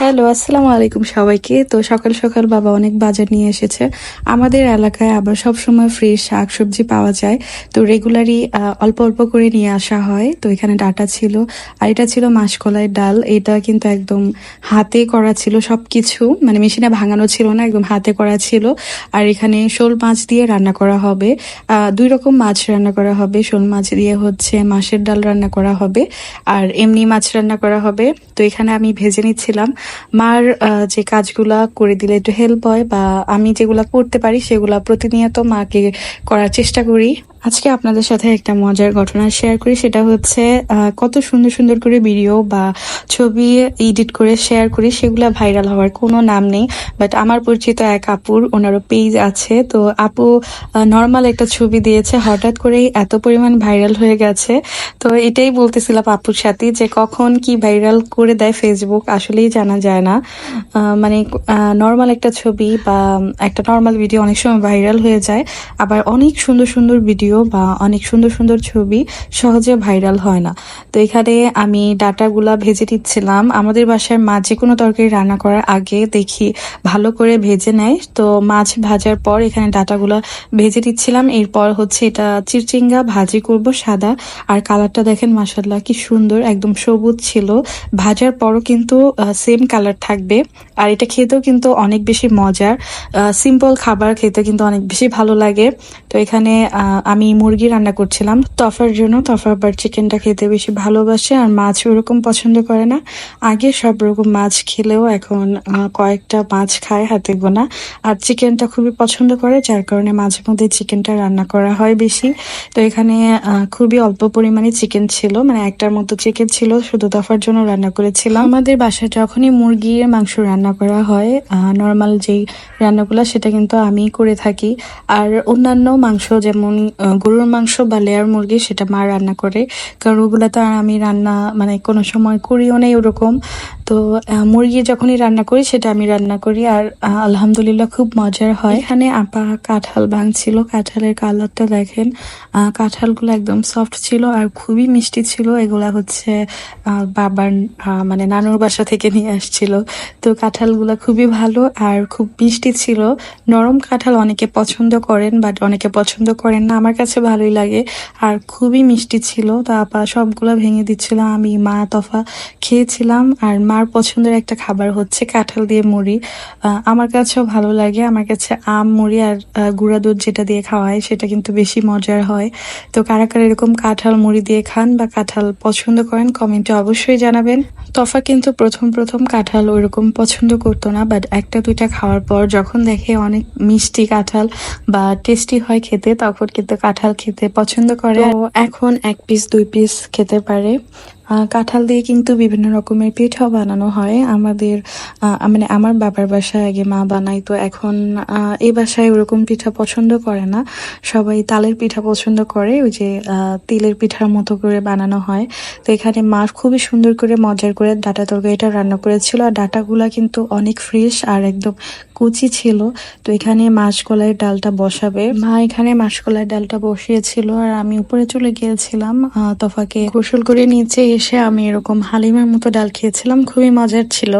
Hello, আসসালামু আলাইকুম সবাইকে। তো সকাল সকাল বাবা অনেক বাজার নিয়ে এসেছে। আমাদের এলাকায় আবার সবসময় ফ্রেশ শাকসবজি পাওয়া যায়। তো রেগুলারই অল্প অল্প করে নিয়ে আসা হয়। তো এখানে ডাটা ছিল, আর এটা ছিল মাসকলাইয়ের ডাল। এটা কিন্তু একদম হাতে করা ছিল সবকিছু, মানে মেশিনে ভাঙানো ছিল না, একদম হাতে করা ছিল। আর এখানে শোল মাছ দিয়ে রান্না করা হবে। দুই রকম মাছ রান্না করা হবে। শোল মাছ দিয়ে হচ্ছে মাছের ডাল রান্না করা হবে, আর এমনি মাছ রান্না করা হবে। তো এখানে আমি ভেজে নিচ্ছিলাম। মার যে কাজগুলা করে দিলে একটু হেল্প হয়, বা আমি যেগুলা করতে পারি সেগুলা প্রতিনিয়ত মাকে করার চেষ্টা করি। আজকে আপনাদের সাথে একটা মজার ঘটনা শেয়ার করি। সেটা হচ্ছে কত সুন্দর সুন্দর করে ভিডিও বা ছবি এডিট করে শেয়ার করি, সেগুলা ভাইরাল হওয়ার কোনো নাম নেই। বাট আমার পরিচিত এক আপুর, ওনারও পেজ আছে। তো আপু নর্মাল একটা ছবি দিয়েছে, হঠাৎ করেই এত পরিমাণ ভাইরাল হয়ে গেছে। তো এটাই বলতেছিলাম আপুর সাথে, যে কখন কি ভাইরাল করে দেয় ফেসবুক আসলেই জানা যায় না। মানে নর্মাল একটা ছবি বা একটা নর্মাল ভিডিও অনেক সময় ভাইরাল হয়ে যায়, আবার অনেক সুন্দর সুন্দর ভিডিও বা অনেক সুন্দর সুন্দর ছবি সহজে ভাইরাল হয় না। তো এখানে আমি ডাটাগুলা ভেজে দিচ্ছিলাম। আমাদের বাসায় মাছ যে কোনো তরকারি রান্না করার আগে দেখি ভালো করে ভেজে নেয়। তো মাছ ভাজার পর এখানে ডাটাগুলা ভেজে দিচ্ছিলাম। এরপর হচ্ছে এটা চিরচিঙ্গা ভাজি করব সাদা। আর কালারটা দেখেন মাশাআল্লাহ কি সুন্দর, একদম সবুজ ছিল। ভাজার পরও কিন্তু সেম কালার থাকবে। আর এটা খেতেও কিন্তু অনেক বেশি মজার। সিম্পল খাবার খেতে কিন্তু অনেক বেশি ভালো লাগে। তো এখানে আমি মুরগি রান্না করছিলাম তফার জন্য। তফা আবার চিকেনটা খেতে বেশি ভালোবাসে, আর মাছ ওরকম পছন্দ করে না। আগে সব রকম মাছ খেলেও এখন কয়েকটা মাছ খায় হাতে গোনা। আর চিকেনটা খুবই পছন্দ করে, যার কারণে মাঝে মধ্যে চিকেনটা রান্না করা হয় বেশি। তো এখানে খুবই অল্প পরিমাণে চিকেন ছিল, মানে একটার মতো চিকেন ছিল, শুধু তফার জন্য রান্না করেছিলাম। আমাদের বাসায় যখনই মুরগির মাংস রান্না করা হয়, নর্মাল যেই রান্নাগুলো সেটা কিন্তু আমি করে থাকি। আর অন্যান্য মাংস যেমন গরুর মাংস বা লেয়ার মুরগি, সেটা মা রান্না করে, কারণ ওগুলো তো আর আমি রান্না মানে কোনো সময় করিও নেই ওরকম। তো মুরগি যখনই রান্না করি সেটা আমি রান্না করি, আর আলহামদুলিল্লাহ খুব মজার হয়। এখানে আপা কাঁঠাল ভাঙছিল। কাঁঠালের কালারটা দেখেন, কাঁঠালগুলো একদম সফট ছিল আর খুবই মিষ্টি ছিল। এগুলা হচ্ছে বাবার মানে নানুর বাসা থেকে নিয়ে আসছিল। তো কাঁঠালগুলো খুবই ভালো আর খুব মিষ্টি ছিল। নরম কাঁঠাল অনেকে পছন্দ করেন, বাট অনেকে পছন্দ করেন না। আমার কাছে ভালোই লাগে, আর খুবই মিষ্টি ছিল। তো আপা সবগুলো ভেঙে দিচ্ছিল, আমি মা তফা খেয়েছিলাম। আর মার পছন্দের একটা খাবার হচ্ছে কাঁঠাল দিয়ে মুড়ি। আমার কাছেও ভালো লাগে। আমার কাছে আম, মুড়ি আর গুঁড়া দুধ যেটা দিয়ে খাওয়া হয় সেটা কিন্তু বেশি মজার হয়। তো কারা কারা এরকম কাঁঠাল মুড়ি দিয়ে খান বা কাঁঠাল পছন্দ করেন কমেন্টে অবশ্যই জানাবেন। তফা কিন্তু প্রথম প্রথম কাঁঠাল ওইরকম পছন্দ করতো না, বাট একটা দুইটা খাওয়ার পর যখন দেখে অনেক মিষ্টি কাঁঠাল বা টেস্টি হয় খেতে, তখন কিন্তু কাঁঠাল খেতে পছন্দ করে। তো এখন এক পিস দুই পিস খেতে পারে। কাঁঠাল দিয়ে কিন্তু বিভিন্ন রকমের পিঠাও বানানো হয়। আমাদের মানে আমার বাবার বাসায় আগে মা বানাইতো, এখন এই বাসায় ওরকম পিঠা পছন্দ করে না। সবাই তালের পিঠা পছন্দ করে, ওই যে তিলের পিঠার মতো করে বানানো হয়। তো এখানে মা খুবই সুন্দর করে মজার করে ডাটা তরকারিটা রান্না করেছিল, আর ডাটাগুলা কিন্তু অনেক ফ্রেশ আর একদম কুচি ছিল। তো এখানে মাসকলাইয়ের ডালটা বসাবে। মা এখানে মাসকলাইয়ের ডালটা বসিয়েছিল, আর আমি উপরে চলে গিয়েছিলাম তফাকে গোসল করে নিচে এসে আমি এরকম হালিমার মতো ডাল খেয়েছিলাম, খুবই মজার ছিল।